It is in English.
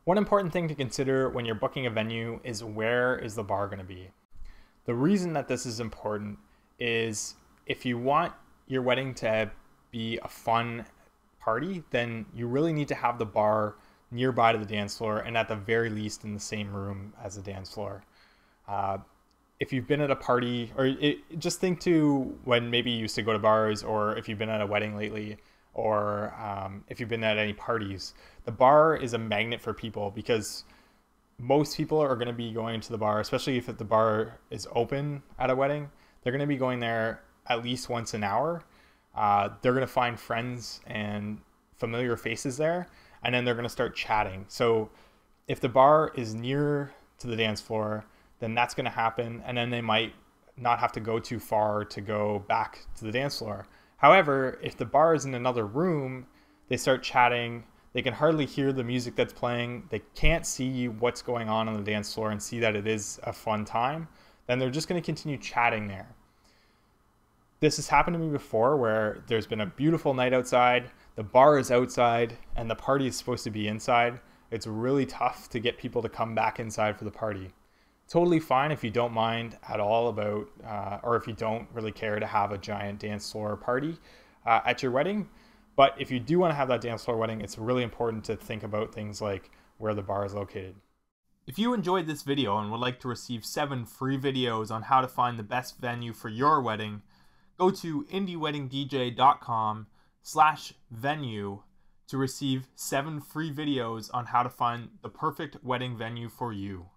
One important thing to consider when you're booking a venue is where is the bar going to be. The reason that this is important is if you want your wedding to be a fun party, then you really need to have the bar nearby to the dance floor and at the very least in the same room as the dance floor. If you've been at a party, just think to when maybe you used to go to bars, or if you've been at a wedding lately, or if you've been at any parties, the bar is a magnet for people because most people are going to be going to the bar, especially if the bar is open at a wedding. They're going to be going there at least once an hour. They're going to find friends and familiar faces there, and then they're going to start chatting. So if the bar is near to the dance floor, then that's going to happen, and then they might not have to go too far to go back to the dance floor. However, if the bar is in another room, they start chatting, they can hardly hear the music that's playing, they can't see what's going on the dance floor and see that it is a fun time, then they're just going to continue chatting there. This has happened to me before where there's been a beautiful night outside, the bar is outside, and the party is supposed to be inside. It's really tough to get people to come back inside for the party. Totally fine if you don't mind at all about, or if you don't really care to have a giant dance floor party at your wedding. But if you do want to have that dance floor wedding, it's really important to think about things like where the bar is located. If you enjoyed this video and would like to receive 7 free videos on how to find the best venue for your wedding, go to indieweddingdj.com/venue to receive 7 free videos on how to find the perfect wedding venue for you.